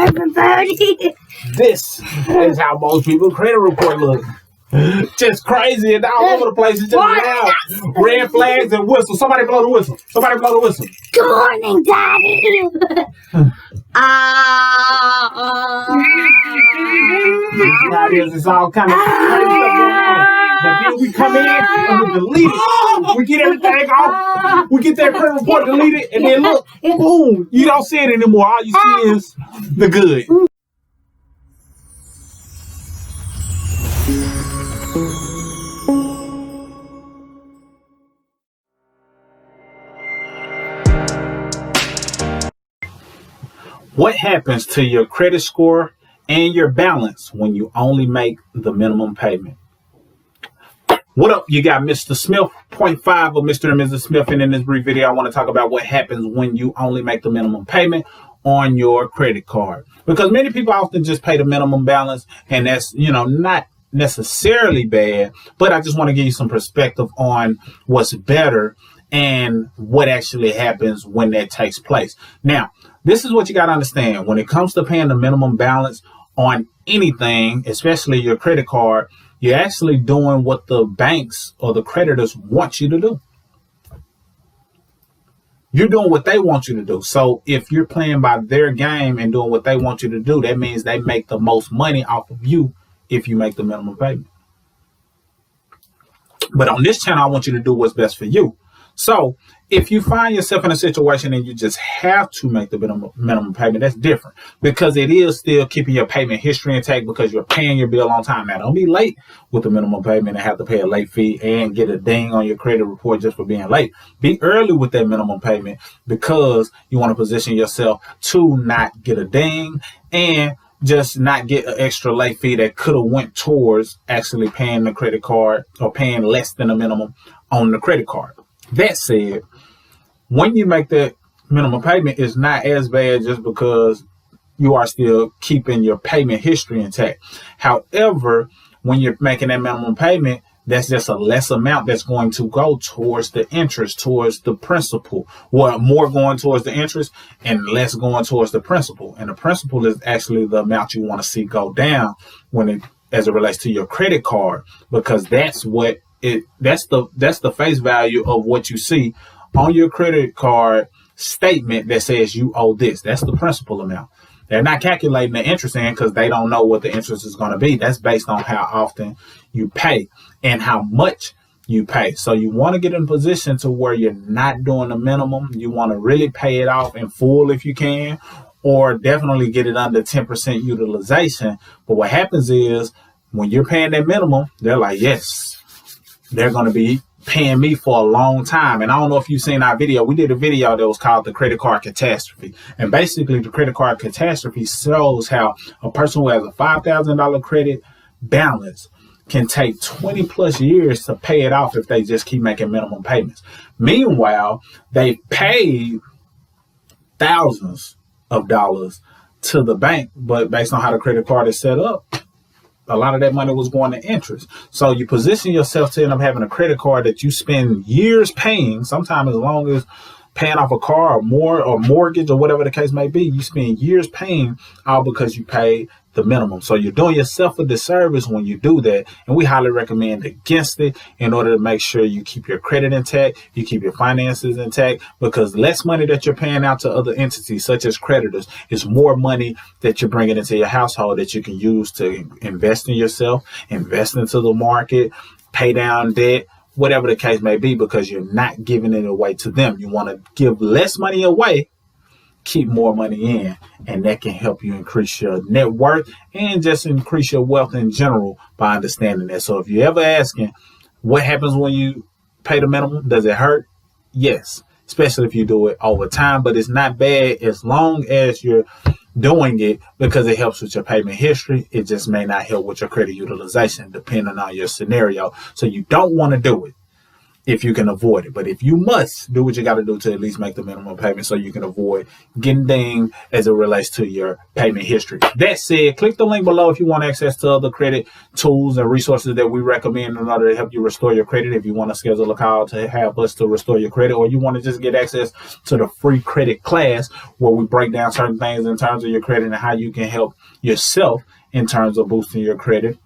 $130. This is how most people's credit report look. Just crazy and all over the place. It's just loud. Red flags and whistles. Somebody blow the whistle. Somebody blow the whistle. Good morning, Daddy. It's all kind of crazy stuff going on. But then we come in and we delete it. We get everything off. We get that credit report deleted, and then look, boom, you don't see it anymore. All you see is the good. What happens to your credit score and your balance when you only make the minimum payment? What up? You got Mr. Smith, 0.5 of Mr. and Mrs. Smith, and in this brief video, I want to talk about what happens when you only make the minimum payment on your credit card. Because many people often just pay the minimum balance, and that's, not necessarily bad, but I just want to give you some perspective on what's better and what actually happens when that takes place. Now, this is what you got to understand. When it comes to paying the minimum balance on anything, especially your credit card, you're actually doing what the banks or the creditors want you to do. You're doing what they want you to do. So if you're playing by their game and doing what they want you to do, that means they make the most money off of you if you make the minimum payment. But on this channel, I want you to do what's best for you. So if you find yourself in a situation and you just have to make the minimum payment, that's different, because it is still keeping your payment history intact because you're paying your bill on time. Now, don't be late with the minimum payment and have to pay a late fee and get a ding on your credit report just for being late. Be early with that minimum payment because you want to position yourself to not get a ding and just not get an extra late fee that could have went towards actually paying the credit card or paying less than the minimum on the credit card. That said, when you make that minimum payment, it's not as bad just because you are still keeping your payment history intact. However, when you're making that minimum payment, that's just a less amount that's going to go towards the interest, towards the principal. Well, more going towards the interest and less going towards the principal. And the principal is actually the amount you want to see go down as it relates to your credit card, because that's the face value of what you see on your credit card statement that says you owe this. That's the principal amount. They're not calculating the interest in because they don't know what the interest is going to be. That's based on how often you pay and how much you pay. So you want to get in a position to where you're not doing the minimum. You want to really pay it off in full if you can, or definitely get it under 10% utilization. But what happens is when you're paying that minimum, they're like, yes, they're going to be paying me for a long time. And I don't know if you've seen our video. We did a video that was called The Credit Card Catastrophe. And basically the credit card catastrophe shows how a person who has a $5,000 credit balance can take 20 plus years to pay it off if they just keep making minimum payments. Meanwhile, they paid thousands of dollars to the bank, but based on how the credit card is set up, a lot of that money was going to interest. So you position yourself to end up having a credit card that you spend years paying, sometimes as long as paying off a car or more, or mortgage or whatever the case may be. You spend years paying all because you paid the minimum. So you're doing yourself a disservice when you do that. And we highly recommend against it in order to make sure you keep your credit intact, you keep your finances intact, because less money that you're paying out to other entities such as creditors is more money that you're bringing into your household that you can use to invest in yourself, invest into the market, pay down debt, whatever the case may be, because you're not giving it away to them. You want to give less money away, keep more money in, and that can help you increase your net worth and just increase your wealth in general by understanding that. So if you're ever asking what happens when you pay the minimum, does it hurt? Yes, especially if you do it over time, but it's not bad as long as you're doing it because it helps with your payment history. It just may not help with your credit utilization depending on your scenario. So you don't want to do it if you can avoid it. But if you must, do what you got to do to at least make the minimum payment so you can avoid getting dinged as it relates to your payment history. That said, click the link below if you want access to other credit tools and resources that we recommend in order to help you restore your credit. If you want to schedule a call to have us to restore your credit, or you want to just get access to the free credit class where we break down certain things in terms of your credit and how you can help yourself in terms of boosting your credit,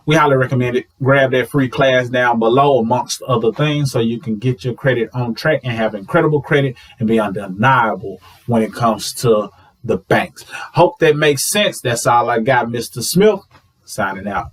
we highly recommend it. Grab that free class down below, amongst other things, so you can get your credit on track and have incredible credit and be undeniable when it comes to the banks. Hope that makes sense. That's all I got, Mr. Smith, signing out.